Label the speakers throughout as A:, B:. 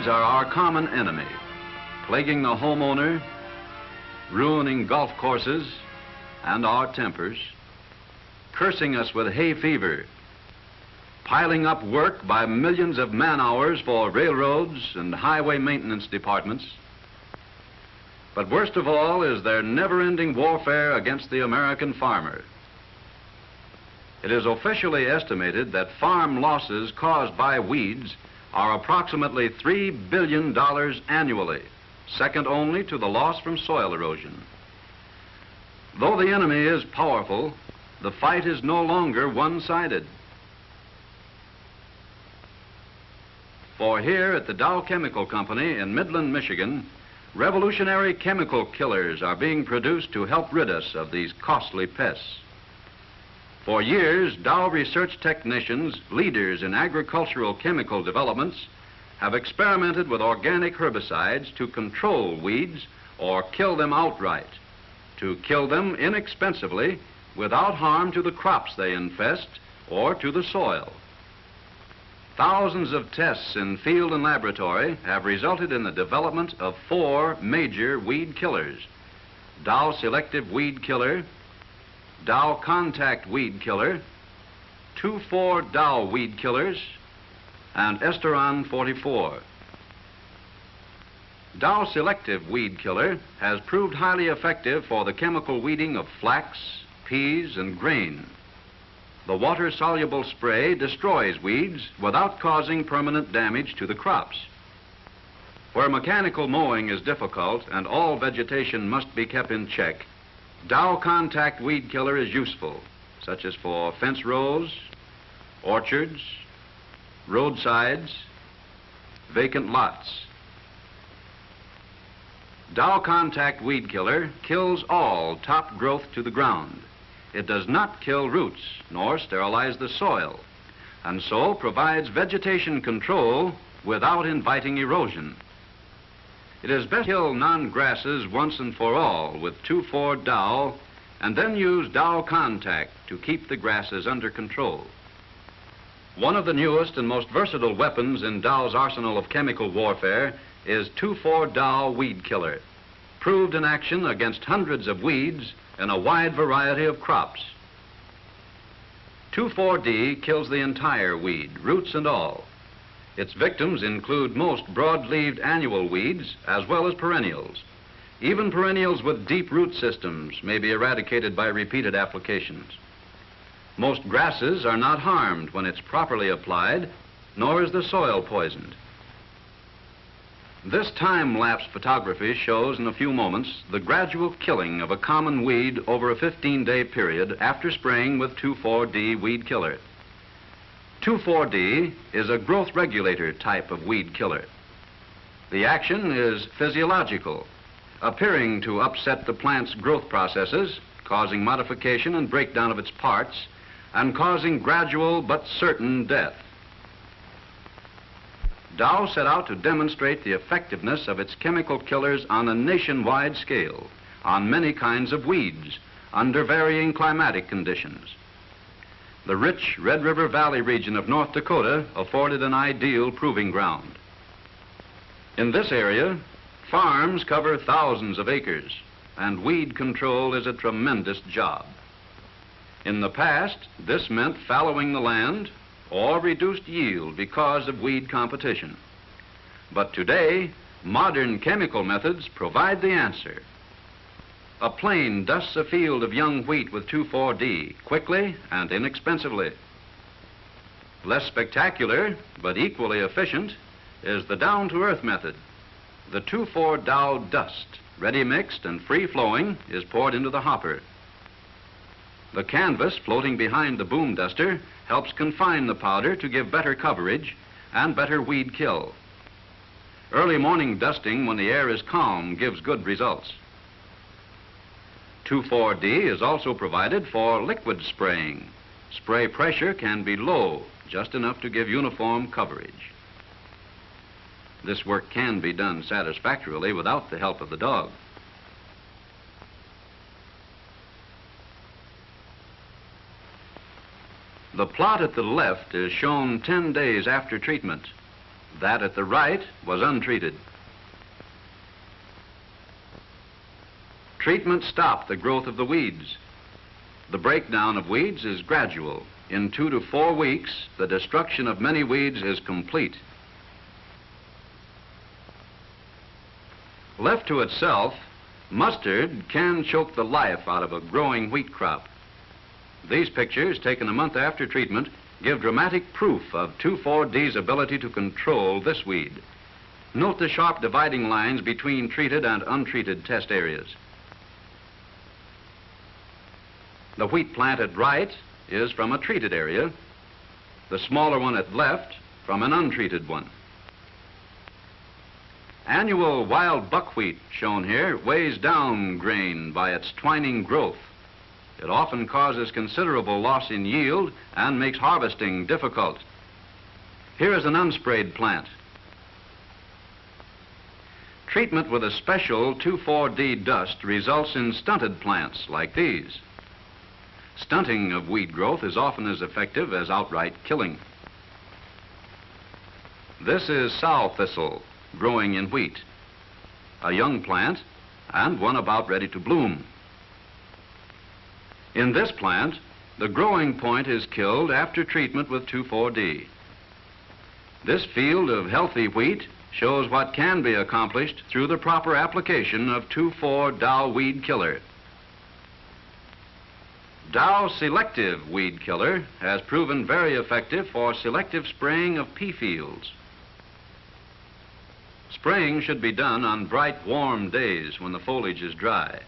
A: weeds are our common enemy, plaguing the homeowner, ruining golf courses and our tempers, cursing us with hay fever, piling up work by millions of man-hours for railroads and highway maintenance departments. But worst of all is their never-ending warfare against the American farmer. It is officially estimated that farm losses caused by weeds are approximately $3 billion annually, second only to the loss from soil erosion. Though the enemy is powerful, the fight is no longer one-sided. For here at the Dow Chemical Company in Midland, Michigan, revolutionary chemical killers are being produced to help rid us of these costly pests. For years, Dow research technicians, leaders in agricultural chemical developments, have experimented with organic herbicides to control weeds or kill them outright, to kill them inexpensively without harm to the crops they infest or to the soil. Thousands of tests in field and laboratory have resulted in the development of 4 major weed killers: Dow Selective Weed Killer, Dow Contact Weed Killer, 2,4-Dow Weed Killers, and Esteron 44. Dow Selective Weed Killer has proved highly effective for the chemical weeding of flax, peas, and grain. The water-soluble spray destroys weeds without causing permanent damage to the crops. Where mechanical mowing is difficult and all vegetation must be kept in check, Dow Contact Weed Killer is useful, such as for fence rows, orchards, roadsides, vacant lots. Dow Contact Weed Killer kills all top growth to the ground. It does not kill roots nor sterilize the soil, and so provides vegetation control without inviting erosion. It is best to kill non-grasses once and for all with 2,4-Dow and then use Dow Contact to keep the grasses under control. One of the newest and most versatile weapons in Dow's arsenal of chemical warfare is 2,4-Dow Weed Killer, proved in action against hundreds of weeds in a wide variety of crops. 2,4-D kills the entire weed, roots and all. Its victims include most broad-leaved annual weeds as well as perennials. Even perennials with deep root systems may be eradicated by repeated applications. Most grasses are not harmed when it's properly applied, nor is the soil poisoned. This time-lapse photography shows in a few moments the gradual killing of a common weed over a 15-day period after spraying with 2,4-D Weed Killer. 2,4-D is a growth regulator type of weed killer. The action is physiological, appearing to upset the plant's growth processes, causing modification and breakdown of its parts, and causing gradual but certain death. Dow set out to demonstrate the effectiveness of its chemical killers on a nationwide scale, on many kinds of weeds, under varying climatic conditions. The rich Red River Valley region of North Dakota afforded an ideal proving ground. In this area, farms cover thousands of acres, and weed control is a tremendous job. In the past, this meant fallowing the land or reduced yield because of weed competition. But today, modern chemical methods provide the answer. A plane dusts a field of young wheat with 2,4-D quickly and inexpensively. Less spectacular, but equally efficient, is the down-to-earth method. The 2,4-Dow dust, ready mixed and free-flowing, is poured into the hopper. The canvas floating behind the boom duster helps confine the powder to give better coverage and better weed kill. Early morning dusting when the air is calm gives good results. 2,4-D is also provided for liquid spraying. Spray pressure can be low, just enough to give uniform coverage. This work can be done satisfactorily without the help of the dog. The plot at the left is shown 10 days after treatment. That at the right was untreated. Treatment stopped the growth of the weeds. The breakdown of weeds is gradual. In 2 to 4 weeks, the destruction of many weeds is complete. Left to itself, mustard can choke the life out of a growing wheat crop. These pictures, taken a month after treatment, give dramatic proof of 2,4-D's ability to control this weed. Note the sharp dividing lines between treated and untreated test areas. The wheat plant at right is from a treated area, the smaller one at left from an untreated one. Annual wild buckwheat, shown here, weighs down grain by its twining growth. It often causes considerable loss in yield and makes harvesting difficult. Here is an unsprayed plant. Treatment with a special 2,4-D dust results in stunted plants like these. Stunting of weed growth is often as effective as outright killing. This is sow thistle growing in wheat, a young plant and one about ready to bloom. In this plant, the growing point is killed after treatment with 2,4-D. This field of healthy wheat shows what can be accomplished through the proper application of 2,4-Dow weed killer. Dow Selective Weed Killer has proven very effective for selective spraying of pea fields. Spraying should be done on bright, warm days when the foliage is dry.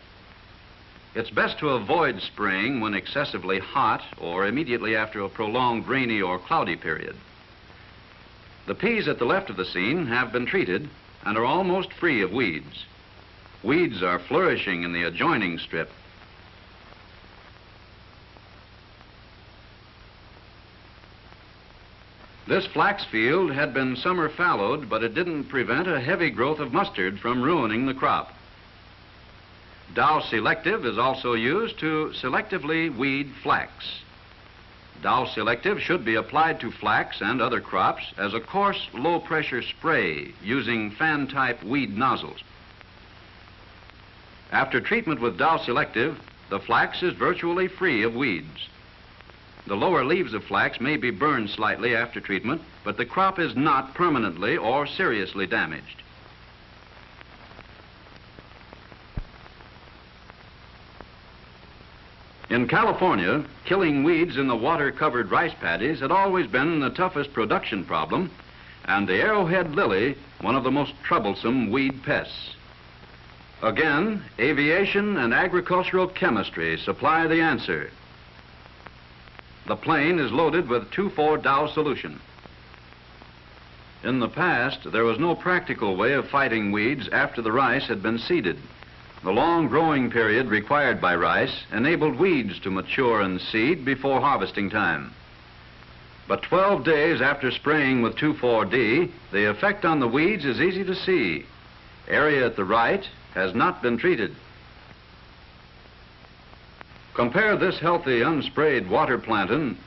A: It's best to avoid spraying when excessively hot or immediately after a prolonged rainy or cloudy period. The peas at the left of the scene have been treated and are almost free of weeds. Weeds are flourishing in the adjoining strip. This flax field had been summer fallowed, but it didn't prevent a heavy growth of mustard from ruining the crop. Dow Selective is also used to selectively weed flax. Dow Selective should be applied to flax and other crops as a coarse, low-pressure spray using fan-type weed nozzles. After treatment with Dow Selective, the flax is virtually free of weeds. The lower leaves of flax may be burned slightly after treatment, but the crop is not permanently or seriously damaged. In California, killing weeds in the water-covered rice paddies had always been the toughest production problem, and the arrowhead lily, one of the most troublesome weed pests. Again, aviation and agricultural chemistry supply the answer. The plane is loaded with 2,4-Dow solution. In the past, there was no practical way of fighting weeds after the rice had been seeded. The long growing period required by rice enabled weeds to mature and seed before harvesting time. But 12 days after spraying with 2,4-D, the effect on the weeds is easy to see. Area at the right has not been treated. Compare this healthy, unsprayed water plantain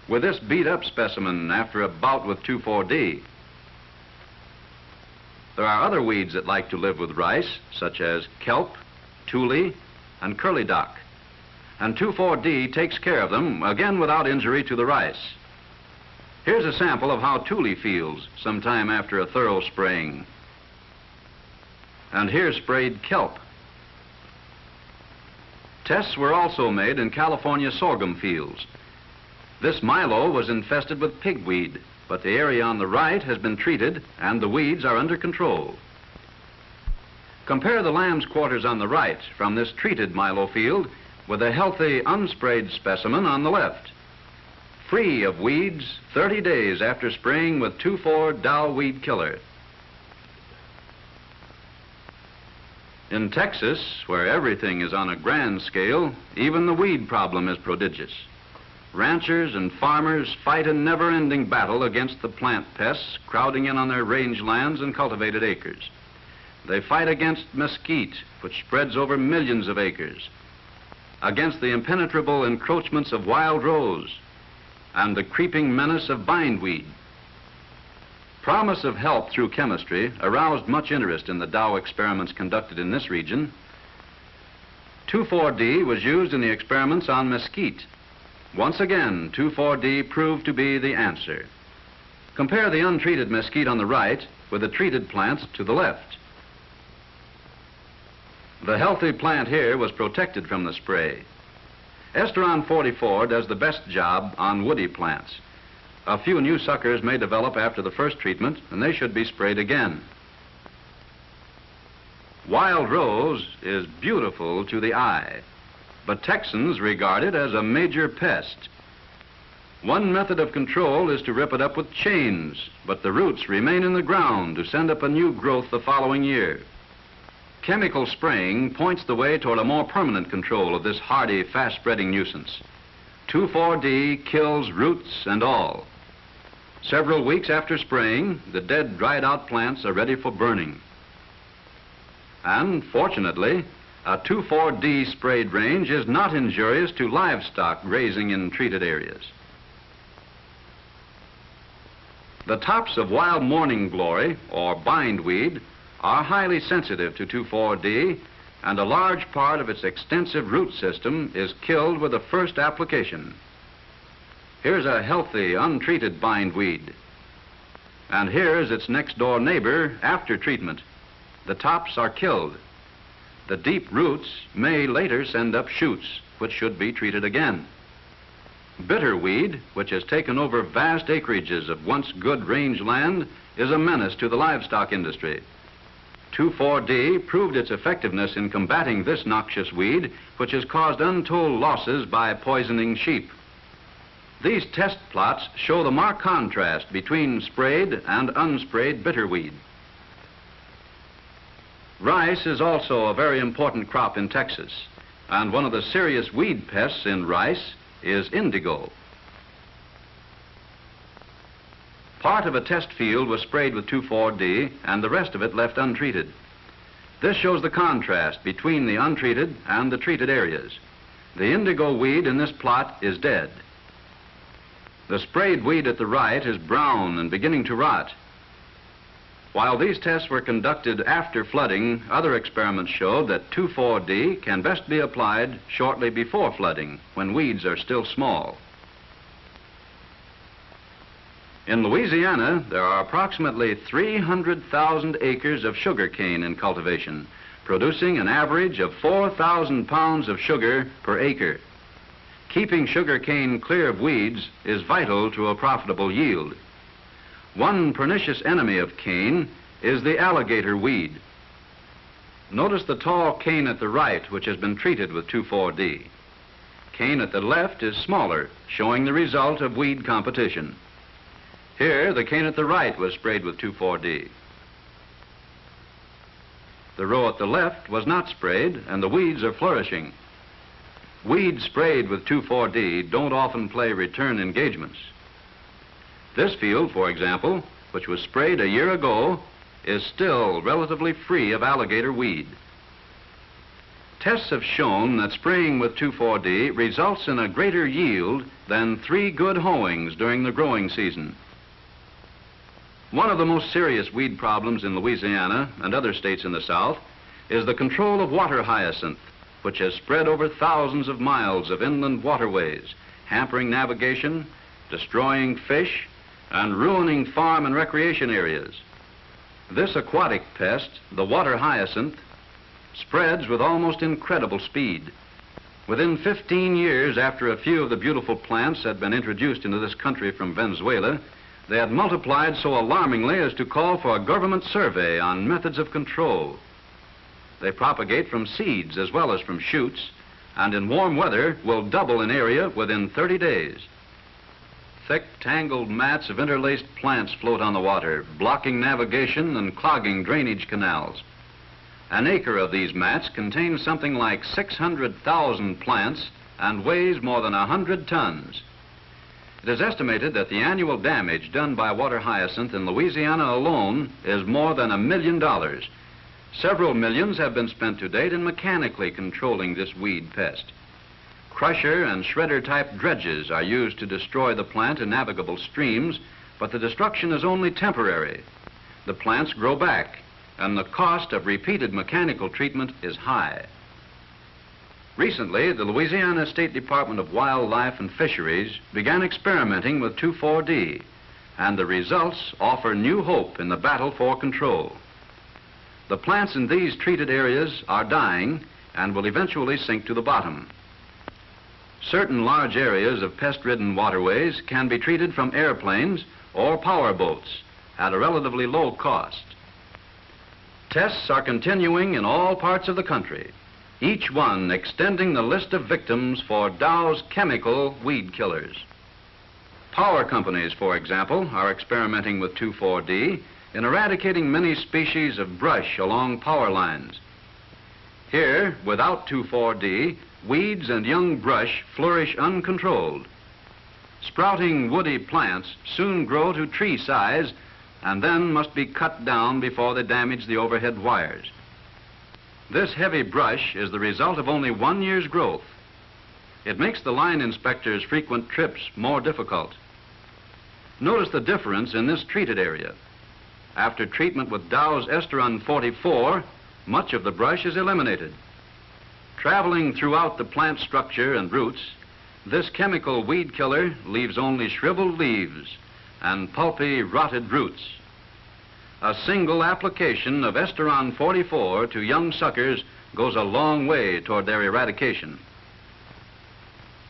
A: with this beat-up specimen after a bout with 2,4-D. There are other weeds that like to live with rice, such as kelp, tule, and curly dock. And 2,4-D takes care of them, again without injury to the rice. Here's a sample of how tule feels sometime after a thorough spraying. And here's sprayed kelp. Tests were also made in California sorghum fields. This milo was infested with pigweed, but the area on the right has been treated and the weeds are under control. Compare the lamb's quarters on the right from this treated milo field with a healthy, unsprayed specimen on the left. Free of weeds 30 days after spraying with 2,4-Dow weed killer. In Texas, where everything is on a grand scale, even the weed problem is prodigious. Ranchers and farmers fight a never-ending battle against the plant pests crowding in on their rangelands and cultivated acres. They fight against mesquite, which spreads over millions of acres, against the impenetrable encroachments of wild rose, and the creeping menace of bindweed. Promise of help through chemistry aroused much interest in the Dow experiments conducted in this region. 2,4-D was used in the experiments on mesquite. Once again, 2,4-D proved to be the answer. Compare the untreated mesquite on the right with the treated plants to the left. The healthy plant here was protected from the spray. Esteron 44 does the best job on woody plants. A few new suckers may develop after the first treatment, and they should be sprayed again. Wild rose is beautiful to the eye, but Texans regard it as a major pest. One method of control is to rip it up with chains, but the roots remain in the ground to send up a new growth the following year. Chemical spraying points the way toward a more permanent control of this hardy, fast-spreading nuisance. 2,4-D kills roots and all. Several weeks after spraying, the dead, dried-out plants are ready for burning. And fortunately, a 2,4-D sprayed range is not injurious to livestock grazing in treated areas. The tops of wild morning glory, or bindweed, are highly sensitive to 2,4-D, and a large part of its extensive root system is killed with the first application. Here's a healthy, untreated bindweed. And here's its next-door neighbor after treatment. The tops are killed. The deep roots may later send up shoots, which should be treated again. Bitterweed, which has taken over vast acreages of once good range land, is a menace to the livestock industry. 2,4-D proved its effectiveness in combating this noxious weed, which has caused untold losses by poisoning sheep. These test plots show the marked contrast between sprayed and unsprayed bitterweed. Rice is also a very important crop in Texas, and one of the serious weed pests in rice is indigo. Part of a test field was sprayed with 2,4-D and the rest of it left untreated. This shows the contrast between the untreated and the treated areas. The indigo weed in this plot is dead. The sprayed weed at the right is brown and beginning to rot. While these tests were conducted after flooding, other experiments showed that 2,4-D can best be applied shortly before flooding, when weeds are still small. In Louisiana, there are approximately 300,000 acres of sugarcane in cultivation, producing an average of 4,000 pounds of sugar per acre. Keeping sugarcane clear of weeds is vital to a profitable yield. One pernicious enemy of cane is the alligator weed. Notice the tall cane at the right, which has been treated with 2,4-D. Cane at the left is smaller, showing the result of weed competition. Here, the cane at the right was sprayed with 2,4-D. The row at the left was not sprayed, and the weeds are flourishing. Weeds sprayed with 2,4-D don't often play return engagements. This field, for example, which was sprayed a year ago, is still relatively free of alligator weed. Tests have shown that spraying with 2,4-D results in a greater yield than 3 good hoeings during the growing season. One of the most serious weed problems in Louisiana and other states in the South is the control of water hyacinth, which has spread over thousands of miles of inland waterways, hampering navigation, destroying fish, and ruining farm and recreation areas. This aquatic pest, the water hyacinth, spreads with almost incredible speed. Within 15 years after a few of the beautiful plants had been introduced into this country from Venezuela, they had multiplied so alarmingly as to call for a government survey on methods of control. They propagate from seeds as well as from shoots, and in warm weather will double in area within 30 days. Thick, tangled mats of interlaced plants float on the water, blocking navigation and clogging drainage canals. An acre of these mats contains something like 600,000 plants and weighs more than 100 tons. It is estimated that the annual damage done by water hyacinth in Louisiana alone is more than $1 million. Several millions have been spent to date in mechanically controlling this weed pest. Crusher and shredder type dredges are used to destroy the plant in navigable streams, but the destruction is only temporary. The plants grow back, and the cost of repeated mechanical treatment is high. Recently, the Louisiana State Department of Wildlife and Fisheries began experimenting with 2,4-D, and the results offer new hope in the battle for control. The plants in these treated areas are dying and will eventually sink to the bottom. Certain large areas of pest-ridden waterways can be treated from airplanes or power boats at a relatively low cost. Tests are continuing in all parts of the country, each one extending the list of victims for Dow's chemical weed killers. Power companies, for example, are experimenting with 2,4-D in eradicating many species of brush along power lines. Here, without 2,4-D, weeds and young brush flourish uncontrolled. Sprouting woody plants soon grow to tree size and then must be cut down before they damage the overhead wires. This heavy brush is the result of only 1 year's growth. It makes the line inspector's frequent trips more difficult. Notice the difference in this treated area. After treatment with Dow's Esteron 44, much of the brush is eliminated. Traveling throughout the plant structure and roots, this chemical weed killer leaves only shriveled leaves and pulpy, rotted roots. A single application of Esteron 44 to young suckers goes a long way toward their eradication.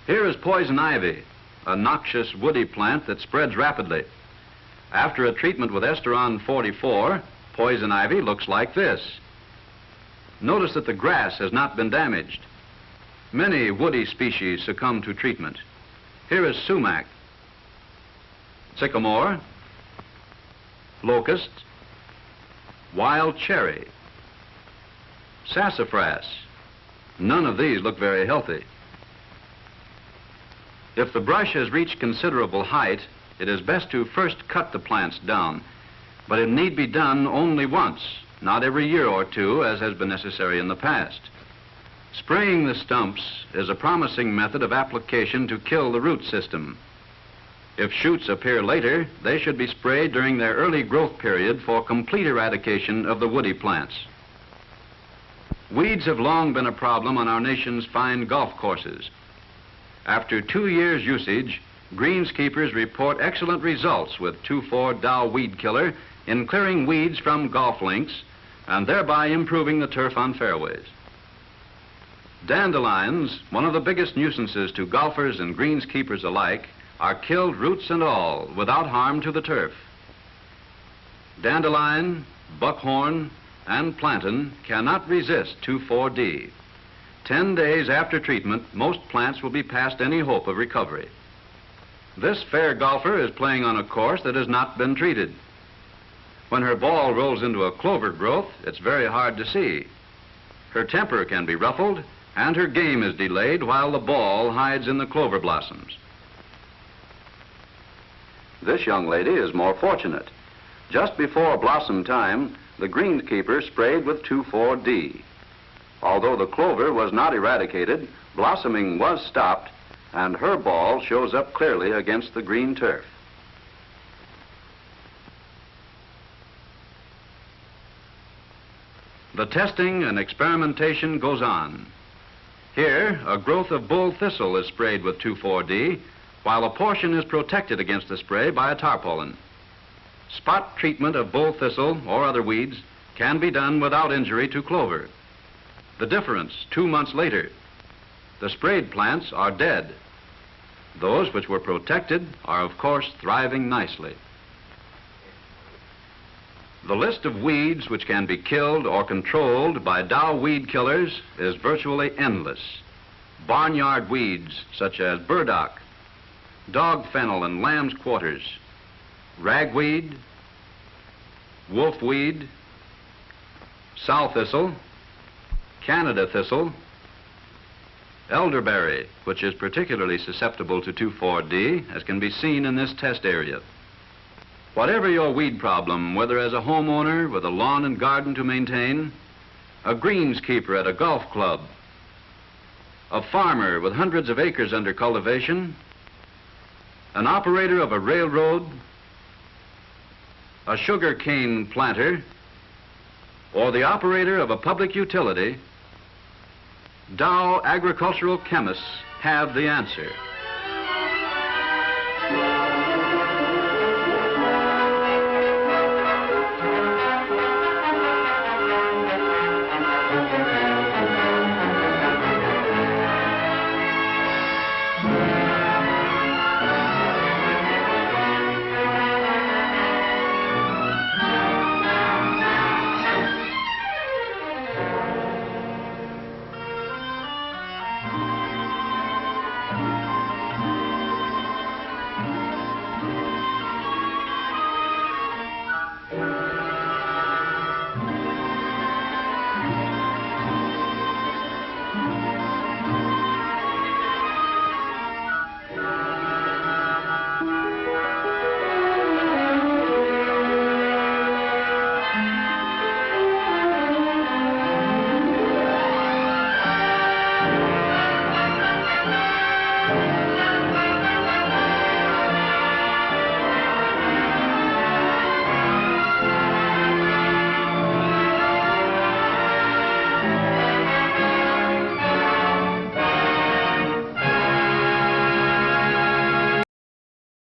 A: Here is poison ivy, a noxious woody plant that spreads rapidly. After a treatment with Esteron 44, poison ivy looks like this. Notice that the grass has not been damaged. Many woody species succumb to treatment. Here is sumac, sycamore, locust, wild cherry, sassafras. None of these look very healthy. If the brush has reached considerable height, it is best to first cut the plants down, but it need be done only once, not every year or two, as has been necessary in the past. Spraying the stumps is a promising method of application to kill the root system. If shoots appear later, they should be sprayed during their early growth period for complete eradication of the woody plants. Weeds have long been a problem on our nation's fine golf courses. After 2 years' usage, greenskeepers report excellent results with 2,4-Dow weed killer in clearing weeds from golf links and thereby improving the turf on fairways. Dandelions, one of the biggest nuisances to golfers and greenskeepers alike, are killed roots and all without harm to the turf. Dandelion, buckhorn, and plantain cannot resist 2,4-D. 10 days after treatment, most plants will be past any hope of recovery. This fair golfer is playing on a course that has not been treated. When her ball rolls into a clover growth, it's very hard to see. Her temper can be ruffled, and her game is delayed while the ball hides in the clover blossoms. This young lady is more fortunate. Just before blossom time, the greenskeeper sprayed with 2,4-D. Although the clover was not eradicated, blossoming was stopped, and her ball shows up clearly against the green turf. The testing and experimentation goes on. Here, a growth of bull thistle is sprayed with 2,4-D, while a portion is protected against the spray by a tarpaulin. Spot treatment of bull thistle or other weeds can be done without injury to clover. The difference, 2 months later, the sprayed plants are dead. Those which were protected are, of course, thriving nicely. The list of weeds which can be killed or controlled by Dow weed killers is virtually endless. Barnyard weeds such as burdock, dog fennel and lamb's quarters, ragweed, wolfweed, sow thistle, Canada thistle, elderberry, which is particularly susceptible to 2,4-D, as can be seen in this test area. Whatever your weed problem, whether as a homeowner with a lawn and garden to maintain, a greenskeeper at a golf club, a farmer with hundreds of acres under cultivation, an operator of a railroad, a sugar cane planter, or the operator of a public utility, Dow agricultural chemists have the answer.